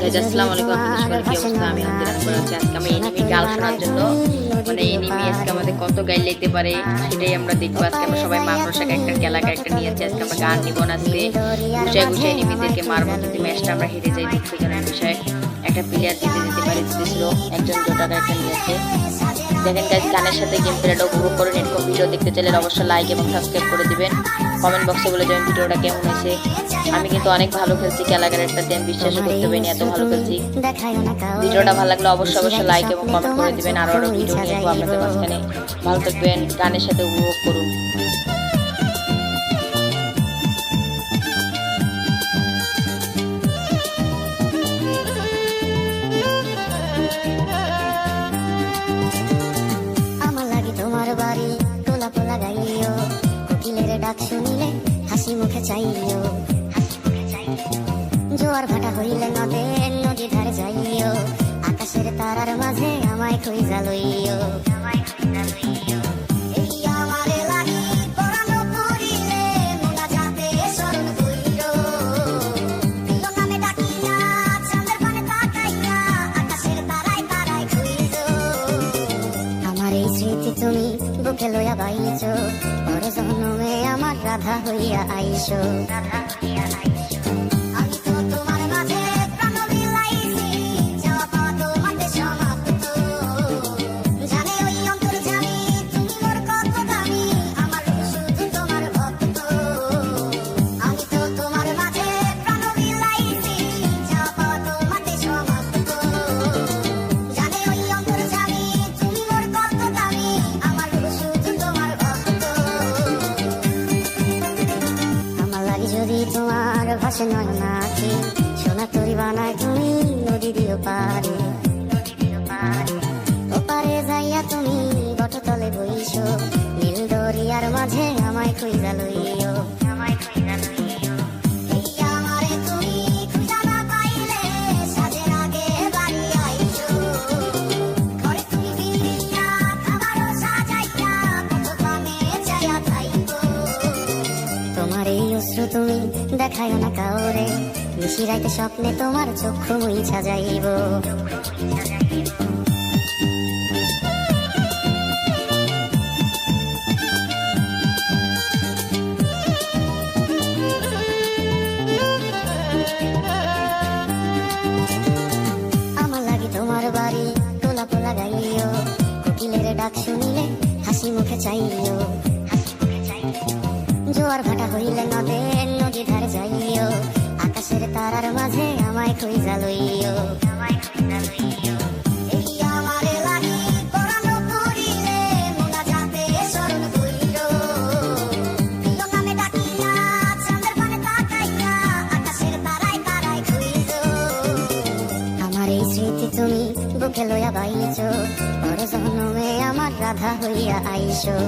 Guys আসসালামু আলাইকুম, আপনাদের সবার কি অবস্থা? আমি আমাদের রান্না আছি। আজকে আমি এনিমি গাল শোনার জন্য মানে এনিমি আজকে আমাদের কত গাইল দিতে পারে সেটাই আমরা দেখবো। আজকে আমরা সবাই মাকড়সা ক্যারেক্টার কেলা ক্যারেক্টার নিয়েছি। আজকে আমরা গান নিব না, আজকে ঘুষে ঘুষে এনিমিদেরকে মারবো। যদি ম্যাচটা আমরা হেরে যাই দুঃখজনক বিষয়। একটা প্লেয়ার জিতে যেতে পারে, জিতেছিল একজন জোটা ক্যারেক্টার নিয়েছে। দেখেন গাইজ, গানের সাথে গেম প্লেটা উপভোগ করুন। এরকম ভিডিও দেখতে চাইলে অবশ্যই লাইক এবং সাবস্ক্রাইব করে দিবেন। কমেন্ট বক্সে বলে যাবেন ভিডিওটা কেমন হয়েছে। আমি কিন্তু অনেক ভালো খেলছি, খেলা ক্যারেক্টার দিয়ে আমি বিশ্বাসও করতে পারিনি এত ভালো খেলছি। ভিডিওটা ভালো লাগলে অবশ্যই লাইক এবং কমেন্ট করে দিবেন। আরো ভিডিও নিয়ে আসবো আপনাদের মাঝখানে। ভালো থাকবেন, গানের সাথে উপভোগ করুন। বাড়ি তোলা পোলা গাইও, কোকিলের ডাক শুনিলে হাসি মুখে চাইও। জোয়ার ভাটা হইলে নদী ধারে যাইও, আকাশের তারার মাঝে আমায় খুঁজা লইও। তুমি বুকে লইয়া বাইছো, পরে জন্মে আমার রাধা হইয়া আইসো। আমি তো তোমার মাঝে প্রাণ বিলাইছি, যাওয়া পাওয়া তোমাদের সমাপ্ত। জানে ওই অন্তর্যামী তুমি মোর কত দামি, আমার শুধু তোমার ভক্ত। আমি তো তোমার মাঝে প্রাণ বিলাইছি, যাওয়া পাওয়া তোমাদের সমাপ্ত। জানে ওই অন্তর্যামী তুমি মোর কত দামি, আমার শুধু তোমার ভক্ত। আমার লাগি যদি তোমার ভাষে নয় নাকি, সোনা তরি বানায় তুমি নদী দিও পারে। ওপারে যাইয়া তুমি বটতলে বইছো, নীল দরিয়ার মাঝে আমায় খুঁজা লইও। এই আমারে তুমি খুঁজা না পাইলে সাজের আগে বাড়ি আইছো। ঘরে তুমি বিরিয়া খাবারও সাজাইয়া কত পানে চাইয়া খাইবো। তোমার এই অশ্রু তুমি দেখায় না কাউরে, নিশিরাইতে স্বপ্নে তোমার চক্ষু মুইছা যাইব। আমার লাগি তোমার বাড়ি তোলা পোলা গাইও, কোকিলের ডাক শুনিলে হাসি মুখে চাইও। জোয়ার ভাটা হইলে নদী ধারে যাইও, আকাশের তারার মাঝে আমায় খুঁজা লইও। এই আমারে লাগি পরানো করিলে মোনা যাতে স্মরণ কইরো। প্রিয় নামে ডাকিয়া চাঁদের পানে তাকাইয়া আকাশের তারায় তারায় খুঁজো। আমার এই স্মৃতি তুমি বুকে লইয়া বাইছো, পরে জন্মে আমার রাধা হইয়া আইসো।